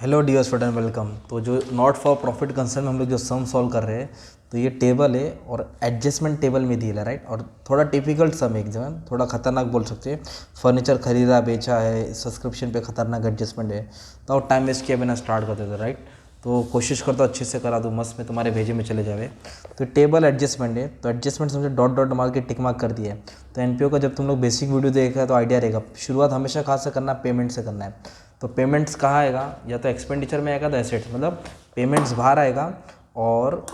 Hello dear student, welcome. तो जो not for profit concern में हम लोग जो सम सॉल्व कर रहे हैं, तो ये टेबल है और एडजस्टमेंट टेबल में दिया है, राइट। और थोड़ा डिफिकल्ट सम है, एग्जाम थोड़ा खतरनाक बोल सकते हैं। फर्नीचर खरीदा बेचा है, सब्सक्रिप्शन पे खतरनाक एडजस्टमेंट है, तो टाइम वेस्ट किया बिना स्टार्ट कर देते, राइट। तो कोशिश करता अच्छे से करा दूँ, मस्त में तुम्हारे भेजे में चले जावे। तो टेबल एडजस्टमेंट है, तो एडजस्टमेंट समझे डॉट डॉट मार के टिक मार्क कर दिया है। तो एनपीओ का जब तुम लोग बेसिक वीडियो देखा है तो आइडिया रहेगा। शुरुआत हमेशा कहाँ से करना, पेमेंट से करना है। तो पेमेंट्स कहाँ आएगा, या तो एक्सपेंडिचर में आएगा तो एसेट्स, मतलब पेमेंट्स बाहर आएगा और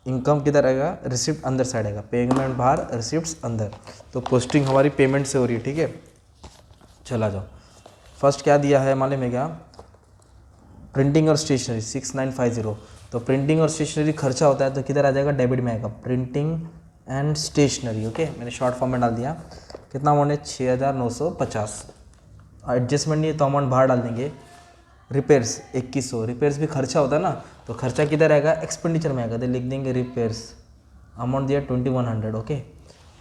इनकम किधर आएगा, रिसिप्ट अंदर साइड आएगा। पेमेंट बाहर, रिसिप्ट्स अंदर। तो पोस्टिंग हमारी पेमेंट से हो रही है, ठीक है। चला जाओ, फर्स्ट क्या दिया है मालूम है क्या, प्रिंटिंग और स्टेशनरी 6950। तो प्रिंटिंग और स्टेशनरी खर्चा होता है तो किधर आ जाएगा, डेबिट में आएगा। प्रिंटिंग एंड स्टेशनरी, ओके, मैंने शॉर्ट फॉर्म में डाल दिया। कितना अमाउंट है, 6950। एडजस्टमेंट नहीं है तो अमाउंट बाहर डाल देंगे। रिपेयर्स 2100, रिपेयर्स भी खर्चा होता है ना, तो खर्चा किधर आएगा, एक्सपेंडिचर में आएगा। तो लिख देंगे रिपेयर्स, अमाउंट दिया 2100, ओके।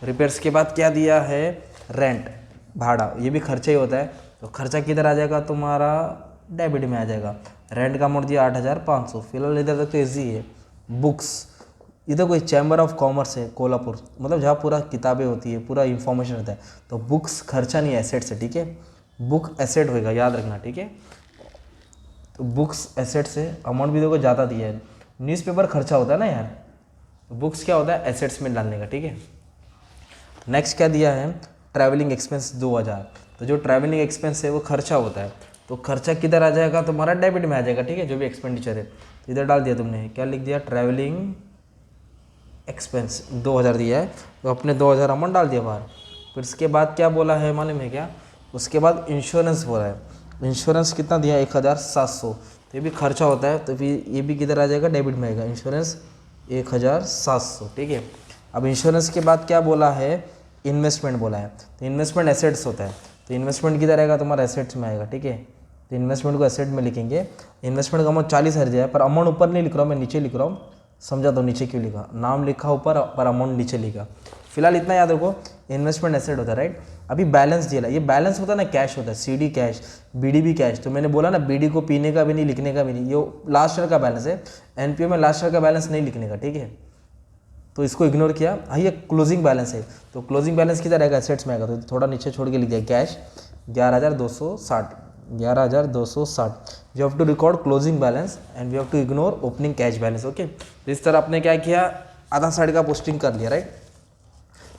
रिपेयर्स के बाद क्या दिया है, रेंट, भाड़ा, ये भी खर्चा ही होता है। तो खर्चा किधर आ जाएगा, तुम्हारा डेबिट में आ जाएगा। रेंट का अमाउंट दिया 8500। फिलहाल इधर तक तो ईजी है। बुक्स, इधर कोई चैम्बर ऑफ कॉमर्स है कोल्हापुर, मतलब जहाँ पूरा किताबें होती है, पूरा इंफॉर्मेशन रहता है। तो बुक्स खर्चा नहीं, एसेट्स है, ठीक है। बुक एसेट होएगा, याद रखना, ठीक है। तो बुक्स एसेट से अमाउंट भी देखो ज़्यादा दिया है। न्यूज़पेपर खर्चा होता है ना यार, तो बुक्स क्या होता है, एसेट्स में डालने का, ठीक है। नेक्स्ट क्या दिया है, ट्रैवलिंग एक्सपेंस 2000। तो जो ट्रैवलिंग एक्सपेंस है वो खर्चा होता है, तो खर्चा किधर आ जाएगा, तुम्हारा डेबिट में आ जाएगा, ठीक है। जो भी एक्सपेंडिचर है तो इधर डाल दिया तुमने, क्या लिख दिया, ट्रैवलिंग एक्सपेंस 2000 दिया है, तो अपने 2000 अमाउंट डाल दिया बाहर। फिर इसके बाद क्या बोला है मालूम है क्या, उसके बाद इंश्योरेंस बोला है। इंश्योरेंस कितना दिया, 1700। तो ये भी खर्चा होता है, तो फिर ये भी किधर आ जाएगा, डेबिट में आएगा। इंश्योरेंस 1700, ठीक है। अब इंश्योरेंस के बाद क्या बोला है, इन्वेस्टमेंट बोला है। तो इन्वेस्टमेंट एसेट्स होता है, तो इन्वेस्टमेंट किधर आएगा, तुम्हारा एसेट्स में आएगा, ठीक है। तो इन्वेस्टमेंट को एसेट में लिखेंगे। इन्वेस्टमेंट का अमाउंट 40,000 दिया है, पर अमाउंट ऊपर नहीं लिख रहा हूँ मैं, नीचे लिख रहा हूँ। समझा दो नीचे क्यों लिखा, नाम लिखा ऊपर पर अमाउंट नीचे लिखा। फिलहाल इतना याद रखो, इन्वेस्टमेंट एसेट होता है, राइट। अभी बैलेंस दिया, ये बैलेंस होता है ना, कैश होता है, सीडी कैश, बीडी भी कैश। तो मैंने बोला ना, बीडी को पीने का भी नहीं, लिखने का भी नहीं, ये लास्ट ईयर का बैलेंस है। एनपीओ में लास्ट ईयर का बैलेंस नहीं लिखने का, ठीक है। तो इसको इग्नोर किया। हाँ, ये क्लोजिंग बैलेंस है, तो क्लोजिंग बैलेंस किधर आएगा, एसेट्स में आएगा। तो थोड़ा नीचे छोड़ के लिख दिया, cash 11260, 11260। You have to record closing balance and we have to ignore opening cash balance, okay. तो इस तरह आपने क्या किया, आधा साइड का पोस्टिंग कर लिया, राइट।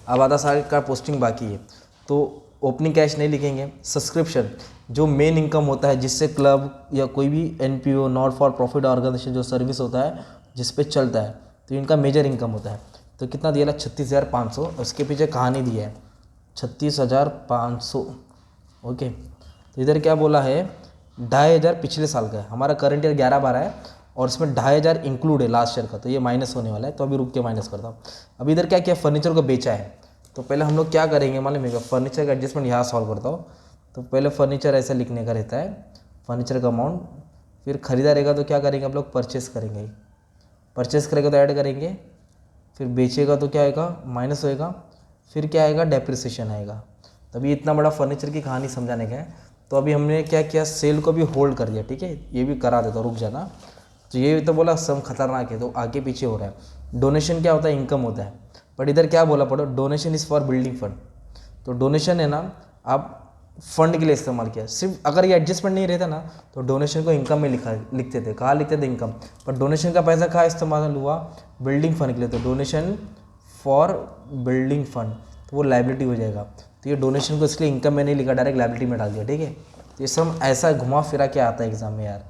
अब आधा साइड का पोस्टिंग बाकी है, तो ओपनिंग कैश नहीं लिखेंगे। सब्सक्रिप्शन, जो मेन इनकम होता है जिससे क्लब या कोई भी NPO, not for profit organisation, जो सर्विस होता है जिस पे चलता है, तो इनका मेजर इनकम होता है। तो कितना दिया, 36,500। उसके पीछे कहानी दी है, 36,500, ओके। तो इधर क्या बोला है, 2,500 पिछले साल का है, हमारा करंट ईयर 11-12 है, और इसमें 2,500 इंक्लूड है लास्ट ईयर का, तो ये माइनस होने वाला है। तो अभी रुक के माइनस करता हूँ। अब इधर क्या किया, फर्नीचर को बेचा है। तो पहले हम लोग क्या करेंगे मालूम है, फर्नीचर का एडजस्टमेंट यहाँ सॉल्व करता हूँ। तो पहले फर्नीचर ऐसे लिखने का रहता है, फर्नीचर का अमाउंट। फिर खरीदा रहेगा तो क्या करेंगे, हम लोग परचेस करेंगे। परचेस करेगा तो ऐड करेंगे। फिर बेचेगा तो क्या आएगा, माइनस होएगा। फिर क्या आएगा, डेप्रिसिएशन आएगा। तभी इतना बड़ा फर्नीचर की कहानी समझाने का है। तो अभी हमने क्या किया, सेल को भी होल्ड कर दिया, ठीक है। ये भी करा देता, रुक जाना। तो ये तो बोला सम खतरनाक है, तो आगे पीछे हो रहा है। डोनेशन क्या होता है, इनकम होता है। बट इधर क्या बोला पड़ो, donation is for building fund. तो डोनेशन है ना, आप फंड के लिए इस्तेमाल किया। सिर्फ अगर ये एडजस्टमेंट नहीं रहता ना, तो डोनेशन को इनकम में लिखते थे। कहाँ लिखते थे, इनकम। पर डोनेशन का पैसा कहाँ इस्तेमाल हुआ, बिल्डिंग फंड के लिए। तो डोनेशन फॉर बिल्डिंग फंड, तो वो लाइबिलिटी हो जाएगा। तो ये डोनेशन को इसलिए इनकम में नहीं लिखा, डायरेक्ट लाइबिलिटी में डाल दिया, ठीक है। तो ये सब ऐसा घुमा फिरा के आता है एग्जाम में यार,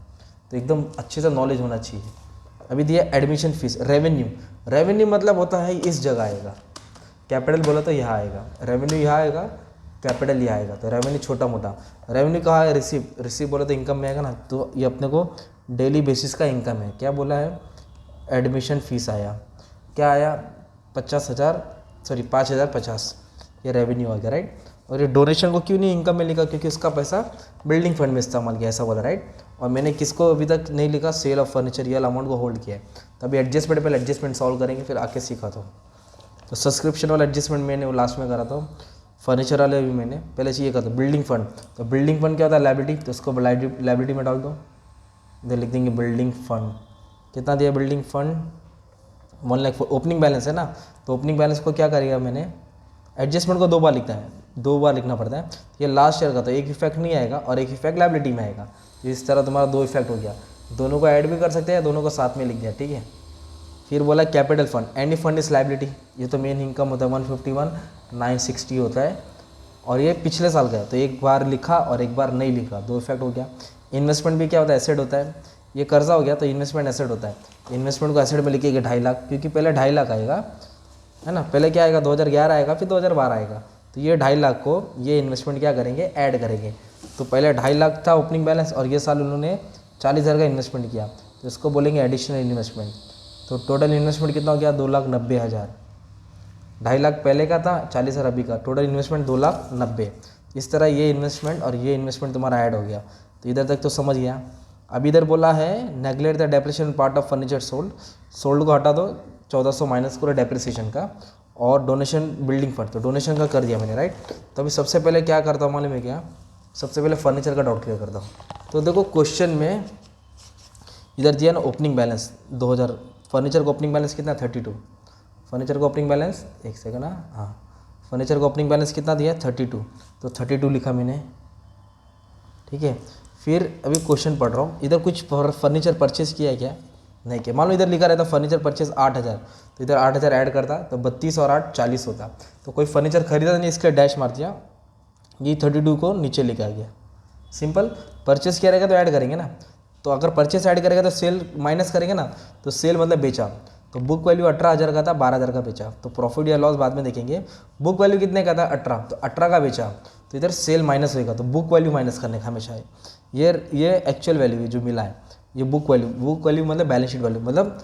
तो एकदम अच्छे से नॉलेज होना चाहिए। अभी दिया एडमिशन फीस, रेवेन्यू। रेवेन्यू मतलब होता है इस जगह आएगा, कैपिटल बोला तो यहाँ आएगा, रेवेन्यू यहाँ आएगा, कैपिटल यहाँ आएगा। तो रेवेन्यू छोटा मोटा। रेवेन्यू कहाँ है, रिसीव, रिसीव बोला तो इनकम में आएगा ना। तो ये अपने को डेली बेसिस का इनकम है। क्या बोला है, एडमिशन फ़ीस आया, क्या आया, 5,050, ये रेवेन्यू आ गया, राइट। और ये डोनेशन को क्यों नहीं इनकम में लिखा, क्योंकि उसका पैसा बिल्डिंग फंड में इस्तेमाल किया, ऐसा बोला, राइट। और मैंने किसको अभी तक नहीं लिखा, sale of furniture, real amount को होल्ड किया है। तभी एडजस्टमेंट पहले एडजस्टमेंट सॉल्व करेंगे, फिर आके सीखा तो सब्सक्रिप्शन वाला एडजस्टमेंट मैंने वो लास्ट में करा था। फर्नीचर वाले भी मैंने पहले चाहिए कहा था। बिल्डिंग फंड, तो बिल्डिंग फंड क्या होता है, लाइबिलिटी, तो उसको लाइबिलिटी में डाल दो। इधर लिख देंगे बिल्डिंग फंड, कितना दिया building fund 1 lakh. Opening balance है ना, तो ओपनिंग बैलेंस को क्या करेगा मैंने, एडजस्टमेंट को 2 बार लिखता है, 2 बार लिखना पड़ता है। ये लास्ट ईयर का तो एक इफेक्ट नहीं आएगा और एक इफेक्ट लायबिलिटी में आएगा, तो इस तरह तुम्हारा 2 इफेक्ट हो गया। दोनों को ऐड भी कर सकते हैं, दोनों को साथ में लिख दिया, ठीक है। फिर बोला capital fund, any fund is liability, ये तो मेन इनकम होता है 151,960 होता है और ये पिछले साल का है, तो एक बार लिखा और एक बार नहीं लिखा, 2 इफेक्ट हो गया। इन्वेस्टमेंट भी क्या होता है, एसेट होता है, ये कर्जा हो गया तो इन्वेस्टमेंट एसेट होता है। इन्वेस्टमेंट को एसेट में लिखिएगा 2.5 लाख, क्योंकि पहले 2.5 लाख आएगा है ना, पहले क्या आएगा 2011 आएगा फिर 2012 आएगा, तो ये 2.5 लाख को ये इन्वेस्टमेंट क्या करेंगे, ऐड करेंगे। तो पहले 2.5 लाख था ओपनिंग बैलेंस और ये साल उन्होंने 40,000 का इन्वेस्टमेंट किया, तो इसको बोलेंगे एडिशनल इन्वेस्टमेंट। तो टोटल इन्वेस्टमेंट कितना हो गया, 2,90,000। 2.5 लाख पहले का था, 40,000 अभी का, टोटल इन्वेस्टमेंट 2,90,000। इस तरह ये इन्वेस्टमेंट और ये इन्वेस्टमेंट तुम्हारा ऐड हो गया। तो इधर तक तो समझ गया। अब इधर बोला है neglect the depreciation part of furniture sold, sold को हटा दो, 1400 माइनस करो डेप्रिसिएशन का, और डोनेशन बिल्डिंग फंड, तो डोनेशन का कर दिया मैंने, राइट। तो अभी सबसे पहले क्या करता हूँ मालूम है क्या, सबसे पहले फर्नीचर का डाउट क्लियर करता हूँ। तो देखो क्वेश्चन में इधर दिया ना ओपनिंग बैलेंस 2000, फर्नीचर का ओपनिंग बैलेंस कितना 32, फर्नीचर का ओपनिंग बैलेंस, एक सेकंड हाँ, फर्नीचर का ओपनिंग बैलेंस कितना दिया 32, तो 32 लिखा मैंने, ठीक है। फिर अभी क्वेश्चन पढ़ रहा हूँ, इधर कुछ फर्नीचर परचेज किया है क्या, नहीं किया। मान लो इधर लिखा रहता फर्नीचर परचेज 8,000, तो इधर 8,000 ऐड करता तो 32 और 8 40 होता, तो कोई फर्नीचर खरीदा नहीं, इसके डैश मार दिया, ये 32 को नीचे लेके आ गया। सिंपल, परचेस किया रहेगा तो ऐड करेंगे ना, तो अगर परचेस ऐड करेगा तो सेल माइनस करेंगे ना, तो सेल मतलब बेचा, तो बुक वैल्यू 18,000 का था, 12,000 का बेचा, तो प्रॉफिट या लॉस बाद में देखेंगे। बुक वैल्यू कितने का था 18, तो 18 का बेचा, तो इधर सेल माइनस होएगा, तो बुक वैल्यू माइनस करने का हमेशा है। ये एक्चुअल वैल्यू है जो मिला है, ये बुक वैल्यू मतलब बैलेंस शीट वैल्यू, मतलब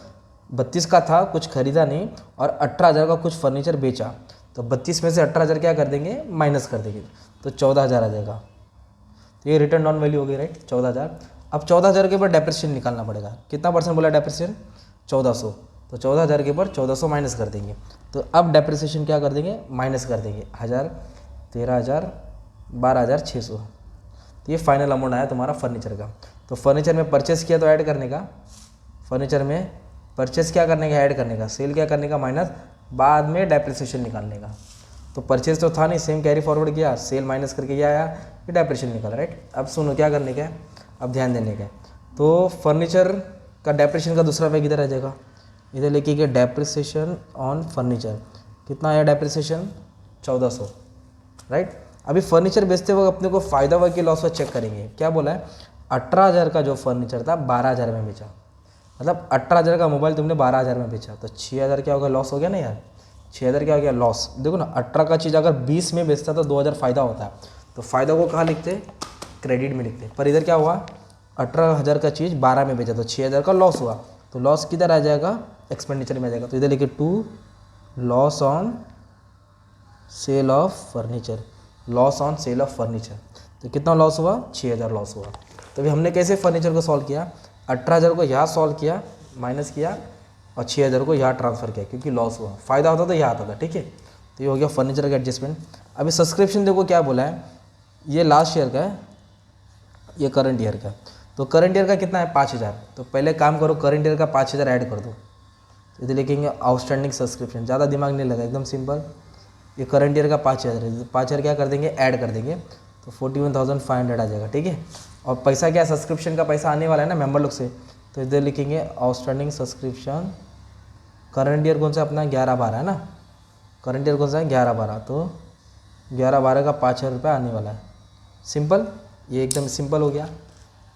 32 का था कुछ खरीदा नहीं और 18,000 का कुछ फर्नीचर बेचा, तो 32 में से 18,000 क्या कर देंगे, माइनस कर देंगे, तो 14,000 आ जाएगा। तो ये रिटर्न ऑन वैल्यू हो गई, राइट, 14,000। अब 14,000 के ऊपर डेप्रिसिएशन निकालना पड़ेगा, कितना परसेंट बोला डेप्रिसिएशन 1400, तो 14,000 के ऊपर 1400 माइनस कर देंगे। तो अब डेप्रिसिएशन क्या कर देंगे, माइनस कर देंगे 1,000, 13,000, 12,600, तो ये फाइनल अमाउंट आया तुम्हारा फर्नीचर का। तो फर्नीचर में परचेस किया तो ऐड करने का, फर्नीचर में परचेस क्या करने का, ऐड करने का, सेल क्या करने का, माइनस, बाद में डेप्रिसिएशन निकालने का। तो परचेस तो था नहीं, सेम कैरी फॉरवर्ड किया, सेल माइनस करके ये आया, ये डेप्रिसिएशन निकाला, राइट। अब सुनो क्या करने का है, अब ध्यान देने का है। तो फर्नीचर का डेप्रिसिएशन का दूसरा पैक इधर आ जाएगा, इधर लेके गया डेप्रिसिएशन ऑन फर्नीचर, कितना आया डेप्रिसिएशन 1400, राइट। अभी फर्नीचर बेचते वक्त अपने को फ़ायदा हुआ कि लॉस हुआ चेक करेंगे। क्या बोला है, 18,000 का जो फर्नीचर था 12,000 में बेचा, मतलब 18,000 का मोबाइल तुमने 12,000 में बेचा, तो 6,000 क्या होगा, लॉस हो गया ना यार, 6,000 क्या हो गया, लॉस। देखो ना 18 का चीज़ अगर 20 में बेचता तो 2,000 फ़ायदा होता है, तो फ़ायदा को कहाँ लिखते, क्रेडिट में लिखते। पर इधर क्या हुआ, 18,000 का चीज़ 12 में बेचा तो 6,000 का लॉस हुआ, तो लॉस किधर आ जाएगा, एक्सपेंडिचर में आ जाएगा। तो इधर लिखे 2 loss on sale of furniture, loss on sale of furniture, तो कितना लॉस हुआ, 6,000 लॉस हुआ। तो अभी हमने कैसे फर्नीचर को सॉल्व किया, 18,000 को यहाँ सॉल्व किया, माइनस किया, और 6,000 को यहाँ ट्रांसफ़र किया, क्योंकि लॉस हुआ, फ़ायदा होता तो यहाँ आता था, ठीक है। तो ये हो गया फर्नीचर का एडजस्टमेंट। अभी सब्सक्रिप्शन देखो क्या बोला है, ये लास्ट ईयर का है, ये करंट ईयर का, तो करंट ईयर का कितना है 5,000, तो पहले काम करो करंट ईयर का 5,000 ऐड कर दो, तो इधर लिखेंगे आउटस्टैंडिंग सब्सक्रिप्शन, ज़्यादा दिमाग नहीं लगा, एकदम सिंपल। ये करंट ईयर का 5,000 है, 5,000 क्या कर देंगे, ऐड कर देंगे, तो 41,500 आ जाएगा, ठीक है। और पैसा क्या, सब्सक्रिप्शन का पैसा आने वाला है ना मेंबर लोग से, तो इधर लिखेंगे आउटस्टैंडिंग सब्सक्रिप्शन, करंट ईयर कौन सा अपना 11/12 है ना, करंट ईयर कौन सा है 11/12, तो 11/12 का 5,000 रुपये आने वाला है, सिंपल, ये एकदम सिंपल हो गया।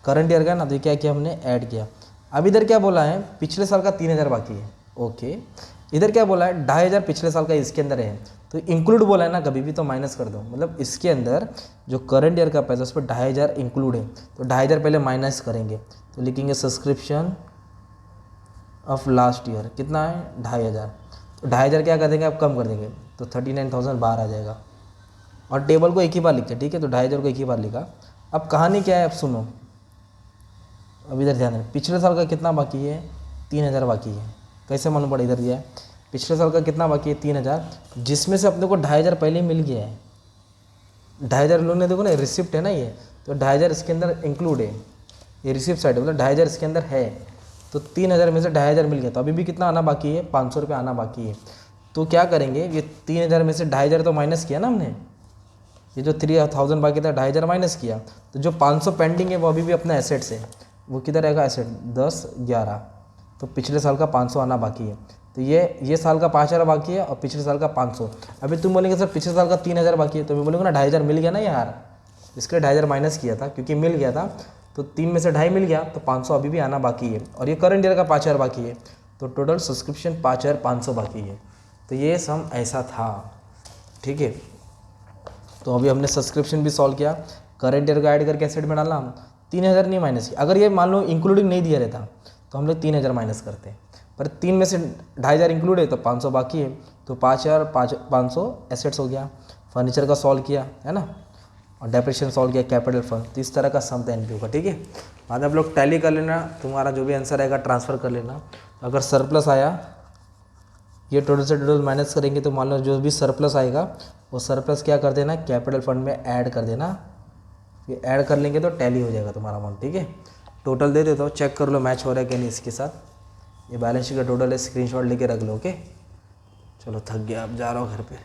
करंट ईयर का ना, तो क्या किया हमने, ऐड किया। अब इधर क्या बोला है, पिछले साल का 3,000 बाकी है, ओके। इधर क्या बोला है, 2,500 पिछले साल का इसके अंदर है, तो इंक्लूड बोला है ना, कभी भी तो माइनस कर दो, मतलब इसके अंदर जो करंट ईयर का पैसा उस पर 2,500 इंक्लूड है, तो 2,500 पहले माइनस करेंगे, तो लिखेंगे सब्सक्रिप्शन ऑफ लास्ट ईयर, कितना है 2,500, तो 2,500 क्या कर देंगे, अब कम कर देंगे, तो 39,000 बाहर आ जाएगा, और टेबल को एक ही बार लिखते, ठीक है, तो 2,500 को एक ही बार लिखा। अब कहानी क्या है, अब सुनो, अब इधर ध्यान दें, पिछले साल का कितना बाकी है, 3,000 बाकी है, कैसे मालूम पड़ा, इधर दिया है पिछले साल का कितना बाकी है 3,000, जिसमें से अपने को 2,500 पहले ही मिल गया है, 2,500 लोगों ने देखो ना रिसिप्ट है ना ये, तो 2,500 इसके अंदर इंक्लूड है, ये रिसीव साइड है, मतलब 2500 इसके अंदर है, तो 3000 में से 2500 मिल गया, तो अभी भी कितना आना बाकी है, 500 रुपये आना बाकी है। तो क्या करेंगे, ये 3000 में से 2500 तो माइनस किया ना हमने, ये जो 3000 बाकी था 2500 माइनस किया, तो जो 500 पेंडिंग है वो अभी भी अपना एसेट्स है, वो किधर रहेगा, एसेट 10 11, तो पिछले साल का 500 आना बाकी है। तो ये साल का 5000 बाकी है और पिछले साल का 500। अभी तुम बोलेंगे सर पिछले साल का 3000 बाकी है, तो मैं बोलूँगा ना 2500 मिल गया ना यार, इसके 2500 माइनस किया था क्योंकि मिल गया था, तो 3 में से 2.5 मिल गया, तो 500 अभी भी आना बाकी है, और ये करंट ईयर का 5000 बाकी है, तो टोटल सब्सक्रिप्शन 5500 बाकी है। तो ये सम ऐसा था, ठीक है। तो अभी हमने सब्सक्रिप्शन भी सॉल्व किया, करंट ईयर को ऐड करके एसेट में डालना, 3000 नहीं माइनस किया। अगर ये मान लो इंक्लूडिंग नहीं दिया रहता तो हम लोग 3000 माइनस करते, पर 3 में से 2500 इंक्लूड है तो 500 बाकी है, तो 5500 एसेट्स हो गया। फर्नीचर का सॉल्व किया है ना, और डेप्रिसिएशन सॉल्व किया, कैपिटल फंड, तो इस तरह का सम था एनपीओ का, ठीक है। बाद में आप लोग टैली कर लेना, तुम्हारा जो भी आंसर आएगा ट्रांसफ़र कर लेना। अगर सरप्लस आया, ये टोटल से टोटल माइनस करेंगे, तो मान लो जो भी सरप्लस आएगा वो सरप्लस क्या कर देना, कैपिटल फंड में ऐड कर देना, ये ऐड कर लेंगे तो टैली हो जाएगा तुम्हारा अमाउंट, ठीक है। टोटल दे देता हूँ, चेक कर लो मैच हो रहा है कि नहीं इसके साथ। ये बैलेंस शीट का टोटल है, स्क्रीनशॉट लेके रख लो, ओके। चलो थक गया, अब जा रहा हूँ घर पे।